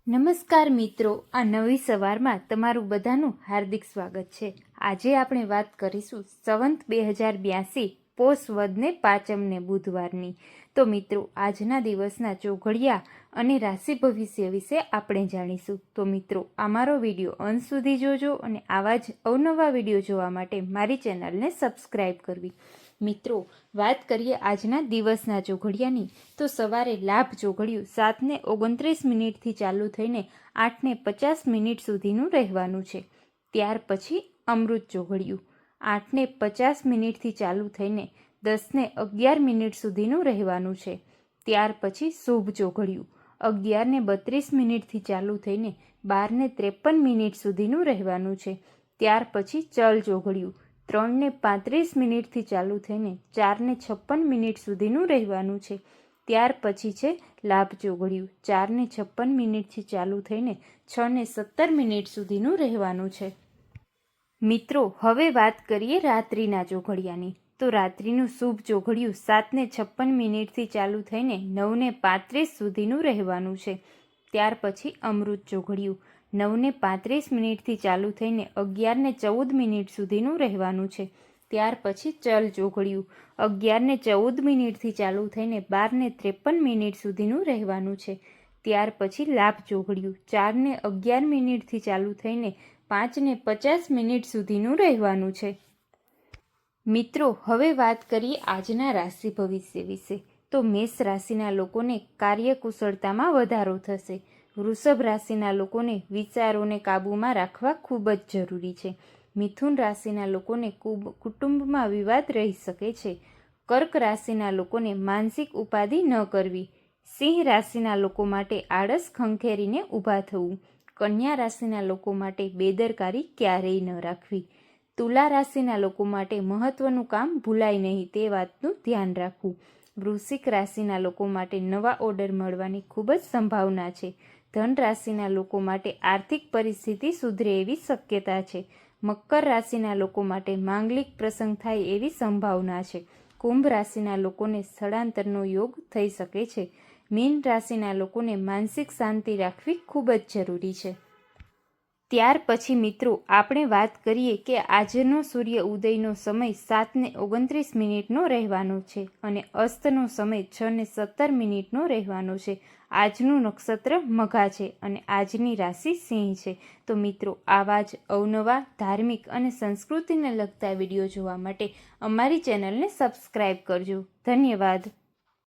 નમસ્કાર મિત્રો, આ નવી સવારમાં તમારું બધાનું હાર્દિક સ્વાગત છે। આજે આપણે વાત કરીશું સંવંત 2082 પોષ વદને પાંચમને બુધવારની। તો મિત્રો, આજના દિવસના ચોઘડિયા અને રાશિ ભવિષ્ય વિશે આપણે જાણીશું। તો મિત્રો, અમારો વિડીયો અંત સુધી જોજો અને આવા જ અવનવા વિડીયો જોવા માટે મારી ચેનલને સબસ્ક્રાઈબ કરવી। મિત્રો, વાત કરીએ આજના દિવસના ચોઘડિયાની તો સવારે લાભ ચોઘડિયું 7:29 ચાલુ થઈને 8:50 સુધીનું રહેવાનું છે। ત્યાર પછી અમૃત ચોઘડિયું 8:50 ચાલુ થઈને 10:11 સુધીનું રહેવાનું છે। ત્યાર પછી શુભ ચોઘડિયું 11:32 ચાલુ થઈને 12:53 સુધીનું રહેવાનું છે। ત્યાર પછી ચલ ચોઘડિયું 3:35 ચાલુ થઈને 4:56 સુધીનું રહેવાનું છે। ત્યાર પછી છે લાભ ચોઘડિયું 4:56 ચાલુ થઈને 6:17 સુધીનું રહેવાનું છે। મિત્રો, હવે વાત કરીએ રાત્રિના ચોઘડિયાની તો રાત્રિનું શુભ ચોઘડિયું 7:56 ચાલુ થઈને 9:35 સુધીનું રહેવાનું છે। ત્યાર પછી અમૃત ચોઘડિયું 9:35 ચાલુ થઈને 11:14 સુધીનું રહેવાનું છે। ત્યાર પછી ચલ ચોઘડિયું 11:14 ચાલુ થઈને 12:53 સુધીનું રહેવાનું છે। ત્યાર પછી લાભ ચોઘડિયું 4:11 ચાલુ થઈને 5:50 સુધીનું રહેવાનું છે। મિત્રો, હવે વાત કરીએ આજના રાશિ ભવિષ્ય વિશે તો મેષ રાશિના લોકોને કાર્યકુશળતામાં વધારો થશે। વૃષભ રાશિના લોકોને વિચારોને કાબૂમાં રાખવા ખૂબ જ જરૂરી છે। મિથુન રાશિના લોકોને કુટુંબમાં વિવાદ રહી શકે છે। કર્ક રાશિના લોકોને માનસિક ઉપાધિ ન કરવી। સિંહ રાશિના લોકો માટે આળસ ખંખેરીને ઊભા થવું। કન્યા રાશિના લોકો માટે બેદરકારી ક્યારેય ન રાખવી। તુલા રાશિના લોકો માટે મહત્વનું કામ ભૂલાય નહીં તે વાતનું ધ્યાન રાખવું। વૃશ્ચિક રાશિના લોકો માટે નવા ઓર્ડર મળવાની ખૂબ જ સંભાવના છે। ધન રાશિના લોકો માટે આર્થિક પરિસ્થિતિ સુધરે એવી શક્યતા છે। મકર રાશિના લોકો માટે માંગલિક પ્રસંગ થાય એવી સંભાવના છે। કુંભ રાશિના લોકોને સ્થળાંતરનો યોગ થઈ શકે છે। મીન રાશિના લોકોને માનસિક શાંતિ રાખવી ખૂબ જ જરૂરી છે। ત્યાર પછી મિત્રો, આપણે વાત કરીએ કે આજનો સૂર્ય ઉદયનો સમય 7:29 રહેવાનો છે અને અસ્તનો સમય 6:17 રહેવાનો છે। આજનું નક્ષત્ર મઘા છે અને આજની રાશિ સિંહ છે। તો મિત્રો, આવા જ અવનવા ધાર્મિક અને સંસ્કૃતિને લગતા વિડીયો જોવા માટે અમારી ચેનલને સબસ્ક્રાઈબ કરજો। ધન્યવાદ।